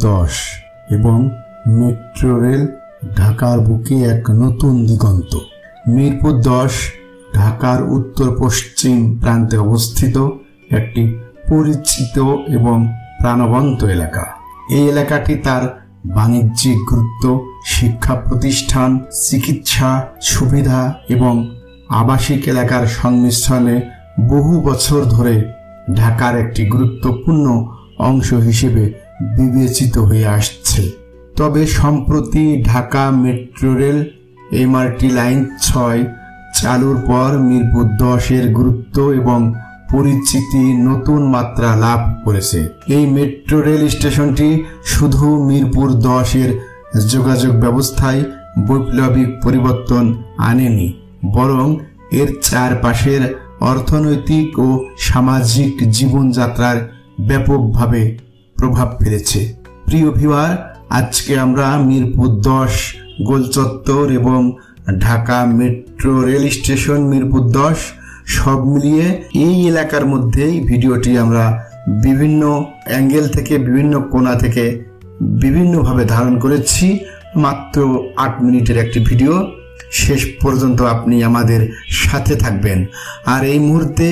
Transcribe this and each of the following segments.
10 এবং metro rail ঢাকার বুকে এক নতুন দিগন্ত। মিরপুর 10 ঢাকার উত্তর পশ্চিম প্রান্তে অবস্থিত একটি পরিচিত এবং প্রাণবন্ত এলাকা। এই এলাকাটি তার বাণিজ্যিক গুরুত্ব, শিক্ষা প্রতিষ্ঠান, চিকিৎসা সুবিধা এবং আবাসিক এলাকার সংমিশ্রণে বহু বছর ধরে ঢাকার একটি গুরুত্বপূর্ণ অংশ হিসেবে বিবেচিত হয়ে আসছে। তবে সম্প্রতি Dhaka metro rail MRT line 6 চালুর পর মিরপুর 10 এর গুরুত্ব এবং পরিচিতি নতুন মাত্রা লাভ করেছে। এই মেট্রো রেল স্টেশনটি শুধু মিরপুর 10 এর যোগাযোগ ব্যবস্থায় বৈপ্লবিক পরিবর্তন আনেনি, বরং এর চারপাশের অর্থনৈতিক ও সামাজিক জীবনযাত্রার ব্যাপকভাবে প্রভাব ফেলেছে। প্রিয় ভিউয়ার, আজকে আমরা মিরপুর 10 গোলচত্বর এবং Dhaka metro rail station Mirpur 10 সব মিলিয়ে এই এলাকার মধ্যেই ভিডিওটি আমরা বিভিন্ন অ্যাঙ্গেল থেকে, বিভিন্ন কোণা থেকে বিভিন্নভাবে ধারণ করেছি। মাত্র 8 মিনিটের একটি ভিডিও, শেষ পর্যন্ত আপনি আমাদের সাথে থাকবেন। আর এই মুহূর্তে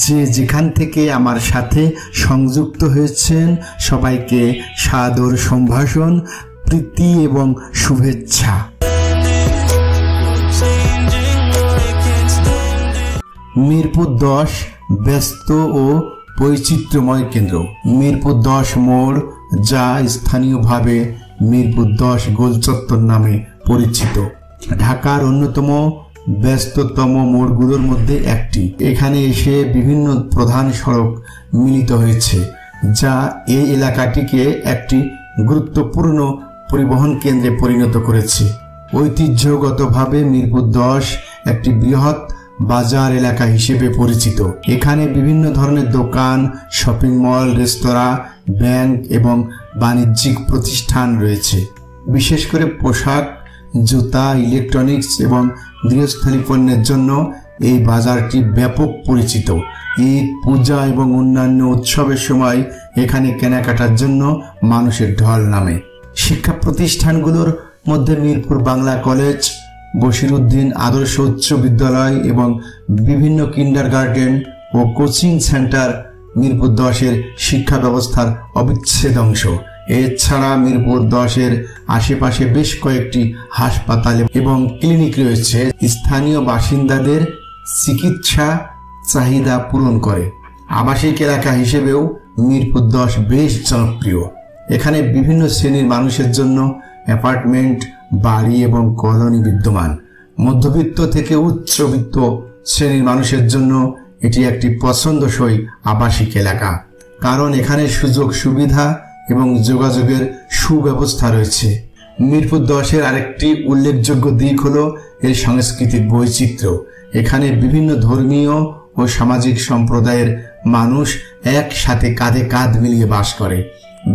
যে যেখান থেকে আমার সাথে সংযুক্ত হয়েছেন সবাইকে সাদর সম্ভাষণ, প্রীতি এবং শুভেচ্ছা। মিরপুর 10 ব্যস্ত ও বৈচিত্র্যময় কেন্দ্র। মিরপুর 10 মোড়, যা স্থানীয়ভাবে মিরপুর 10 গোলচত্বর নামে পরিচিত, ঢাকার অন্যতম ব্যস্ততম মোড়গুলোর মধ্যে একটি। এখানে এসে বিভিন্ন প্রধান সড়ক মিলিত হয়েছে, যা এই এলাকাটিকে একটি গুরুত্বপূর্ণ পরিবহন কেন্দ্রে পরিণত করেছে। ঐতিহ্যগতভাবে মিরপুর 10 একটি বৃহৎ বাজার এলাকা হিসেবে পরিচিত। এখানে বিভিন্ন ধরনের দোকান, শপিং মল, রেস্তোরাঁ, ব্যাংক এবং বাণিজ্যিক প্রতিষ্ঠান রয়েছে। বিশেষ করে পোশাক, জুতা, ইলেকট্রনিক্স এবং গৃহস্থালী পণ্যের জন্য এই বাজারটি ব্যাপক পরিচিত। ঈদ, পূজা এবং অন্যান্য উৎসবের সময় এখানে কেনাকাটার জন্য মানুষের ঢল নামে। শিক্ষা প্রতিষ্ঠানগুলোর মধ্যে মিরপুর বাংলা কলেজ, বশিরউদ্দিন আদর্শ উচ্চ বিদ্যালয় এবং বিভিন্ন কিন্ডারগার্টেন ও কোচিং সেন্টার মিরপুর 10 এর শিক্ষা ব্যবস্থার অবিচ্ছেদ্য অংশ। এছাড়া মিরপুর 10 এর আশেপাশে বেশ কয়েকটি হাসপাতাল এবং ক্লিনিক রয়েছে, স্থানীয় বাসিন্দাদের চিকিৎসা চাহিদা পূরণ করে। আবাসিক এলাকা হিসেবেও মিরপুর 10 বেশ জনপ্রিয়। এখানে বিভিন্ন শ্রেণীর মানুষের জন্য অ্যাপার্টমেন্ট, বাড়ি এবং কলোনি বিদ্যমান। মধ্যবিত্ত থেকে উচ্চবিত্ত শ্রেণীর মানুষের জন্য এটি একটি পছন্দসই আবাসিক এলাকা, কারণ এখানে সুযোগ সুবিধা এবং যোগাযোগের সুব্যবস্থা রয়েছে। মিরপুর 10 এর আরেকটি উল্লেখযোগ্য দিক হলো এর সাংস্কৃতিক বৈচিত্র্য। এখানে বিভিন্ন ধর্মীয় ও সামাজিক সম্প্রদায়ের মানুষ একসাথে কাঁধে কাঁধ মিলিয়ে বাস করে।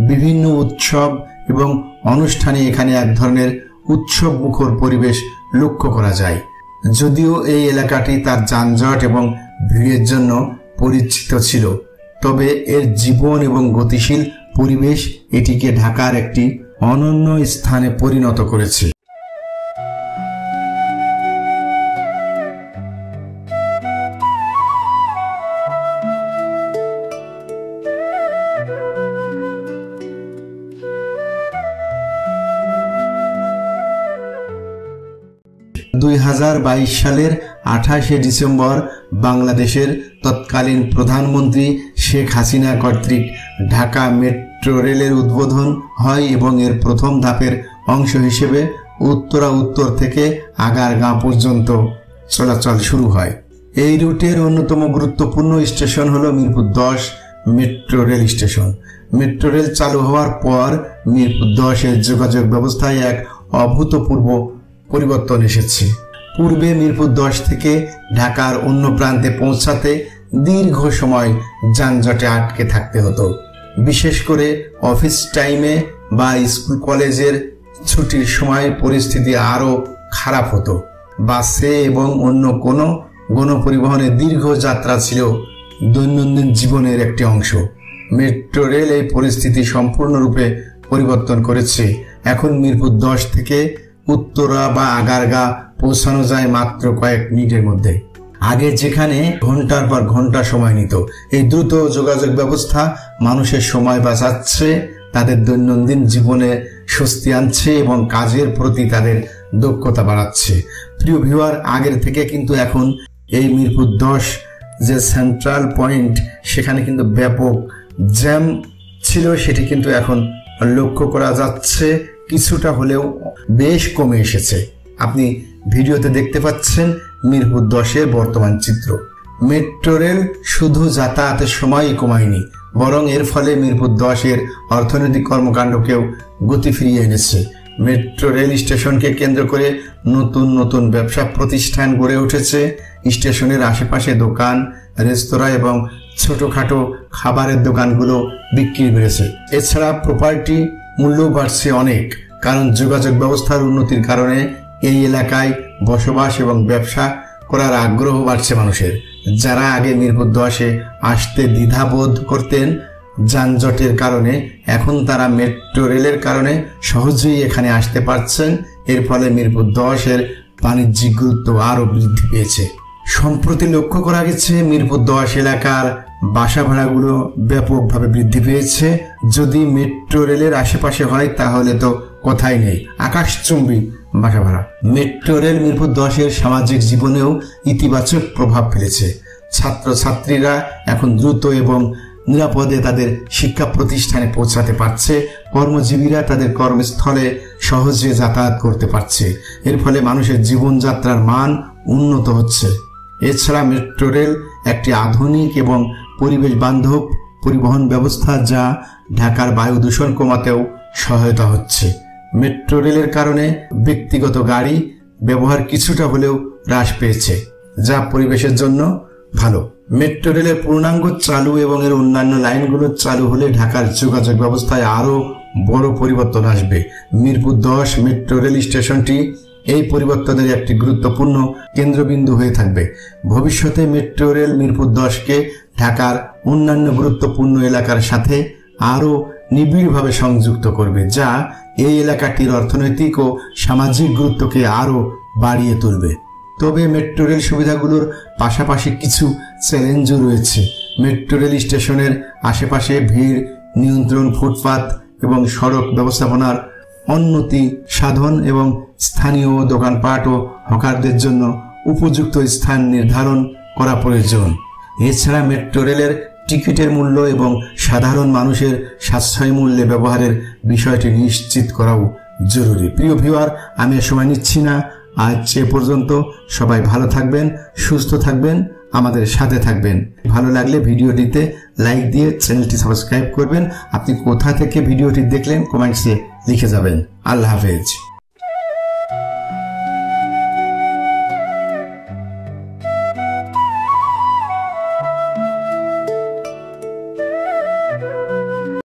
বিভিন্ন উৎসব এবং অনুষ্ঠানে এখানে এক ধরনের উৎসব মুখর পরিবেশ লক্ষ্য করা যায়। যদিও এই এলাকাটি তার যানজট এবং ভিড়ের জন্য পরিচিত ছিল, তবে এর জীবন এবং গতিশীল পরিবেশ এটিকে ঢাকার একটি অনন্য স্থানে পরিণত করেছে। 2022 সালের 28শে ডিসেম্বর বাংলাদেশের তৎকালীন প্রধানমন্ত্রী শেখ হাসিনা কর্তৃক ঢাকা মেট্রো রেলের উদ্বোধন হয় এবং এর প্রথম ধাপের অংশ হিসেবে উত্তরা উত্তর থেকে আগারগাঁও পর্যন্ত চলাচল শুরু হয়। এই রুটের অন্যতম গুরুত্বপূর্ণ স্টেশন হলো Mirpur 10 metro rail station. Metro rail চালু হওয়ার পর মিরপুর 10 এর যোগাযোগ ব্যবস্থায় এক অভূতপূর্ব পরিবর্তন এসেছে। পূর্বে মিরপুর 10 থেকে ঢাকার অন্য প্রান্তে পৌঁছাতে দীর্ঘ সময় যানজটে আটকে থাকতে হতো। বিশেষ করে অফিস টাইমে বা স্কুল কলেজের ছুটির সময় পরিস্থিতি আরো খারাপ হতো। বাসে এবং অন্য কোনো গণপরিবহনের দীর্ঘ যাত্রা ছিল দৈনন্দিন জীবনের একটি অংশ। মেট্রো রেল এই পরিস্থিতি সম্পূর্ণরূপে পরিবর্তন করেছে। এখন মিরপুর 10 থেকে উত্তরা বা আগারগা পৌঁছানো যায় মাত্র কয়েক মিনিটের মধ্যে। আগে যেখানে ঘন্টার পর ঘন্টা সময় নিত, এই দ্রুত যোগাযোগ ব্যবস্থা মানুষের সময় বাঁচাচ্ছে, তাদের দৈনন্দিন জীবনে স্বস্তি আনছে এবং কাজের প্রতি তাদের দক্ষতা বাড়াচ্ছে। প্রিয় ভিউয়ার, আগের থেকে কিন্তু এখন এই মিরপুর 10 যে সেন্ট্রাল পয়েন্ট, সেখানে কিন্তু ব্যাপক জ্যাম ছিল, সেটি কিন্তু এখন লক্ষ্য করা যাচ্ছে, কিছুটা হলেও বেশ কমে এসেছে। আপনি ভিডিওতে দেখতে পাচ্ছেন মিরপুর 10-এর বর্তমান চিত্র। মেট্রো রেল শুধু যাতায়াতের সময়ই কমায়নি, বরং এর ফলে মিরপুর 10-এর অর্থনৈতিক কর্মকাণ্ডকেও গতি ফিরিয়ে এনেছে। মেট্রো রেল স্টেশনকে কেন্দ্র করে নতুন নতুন ব্যবসা প্রতিষ্ঠান গড়ে উঠেছে। স্টেশনের আশেপাশে দোকান, রেস্তোরাঁ এবং ছোটখাটো খাবারের দোকানগুলো বিক্রি বেড়েছে। এছাড়া প্রপার্টি মূল্য বাড়ছে অনেক, কারণ যোগাযোগ ব্যবস্থার উন্নতির কারণে এই এলাকায় বসবাস এবং ব্যবসা করার আগ্রহ বাড়ছে মানুষের। যারা আগে মিরপুর 10-এ আসতে দ্বিধাবোধ করতেন যানজটের কারণে, এখন তারা মেট্রো রেলের কারণে সহজেই এখানে আসতে পারছেন। এর ফলে মিরপুর 10-এর বাণিজ্যিক গুরুত্ব আরও বৃদ্ধি পেয়েছে। সম্প্রতি লক্ষ্য করা গেছে মিরপুর 10 এলাকার বাসা ভাড়াগুলো ব্যাপকভাবে বৃদ্ধি পেয়েছে। যদি মেট্রো রেলের আশেপাশে হয় তাহলে তো কথাই নেই, আকাশচুম্বী বাসা ভাড়া। মেট্রো রেল মিরপুর 10-এর সামাজিক জীবনেও ইতিবাচক প্রভাব ফেলেছে। ছাত্রছাত্রীরা এখন দ্রুত এবং নিরাপদে তাদের শিক্ষা প্রতিষ্ঠানে পৌঁছাতে পারছে, কর্মজীবীরা তাদের কর্মস্থলে সহজে যাতায়াত করতে পারছে। এর ফলে মানুষের জীবনযাত্রার মান উন্নত হচ্ছে। এছাড়া মেট্রো রেল একটি আধুনিক এবং পরিবেশ বান্ধব পরিবহন ব্যবস্থা, যা ঢাকার বায়ু দূষণ কমাতেও সহায়তা হচ্ছে। মেট্রো রেলের কারণে ব্যক্তিগত গাড়ি ব্যবহার কিছুটা হলেও হ্রাস পেয়েছে, যা পরিবেশের জন্য ভালো। মেট্রো রেলের পূর্ণাঙ্গ চালু এবং এর অন্যান্য লাইনগুলো চালু হলে ঢাকার যোগাযোগ ব্যবস্থায় আরও বড় পরিবর্তন আসবে। মিরপুর 10 মেট্রো রেল স্টেশনটি এই পরিবর্তনের একটি গুরুত্বপূর্ণ কেন্দ্রবিন্দু হয়ে থাকবে। ভবিষ্যতে মেট্রো রেল মিরপুর 10-কে ঢাকার অন্যান্য গুরুত্বপূর্ণ এলাকার সাথে আরও নিবিড়ভাবে সংযুক্ত করবে, যা এই এলাকাটির অর্থনৈতিক ও সামাজিক গুরুত্বকে আরও বাড়িয়ে তুলবে। তবে মেট্রো রেল সুবিধাগুলোর পাশাপাশি কিছু চ্যালেঞ্জও রয়েছে। মেট্রো রেল স্টেশনের আশেপাশে ভিড় নিয়ন্ত্রণ, ফুটপাত এবং সড়ক ব্যবস্থাপনার উন্নতি সাধন এবং স্থানীয় দোকানপাট ও হকারদের জন্য উপযুক্ত স্থান নির্ধারণ করা প্রয়োজন। এছাড়া মেট্রো রেলের টিকিটের মূল্য এবং সাধারণ মানুষের সাশ্রয়ী মূল্যে ব্যবহারের বিষয়টি নিশ্চিত করাও জরুরি। প্রিয় ভিউয়ার, আমি সময় নিচ্ছি না, আজ এ পর্যন্ত। সবাই ভালো থাকবেন, সুস্থ থাকবেন, আমাদের সাথে থাকবেন। ভালো লাগলে ভিডিওটিতে লাইক দিয়ে চ্যানেলটি সাবস্ক্রাইব করবেন। আপনি কোথা থেকে ভিডিওটি দেখলেন কমেন্টসে লিখে যাবেন। আল্লাহ হাফেজ।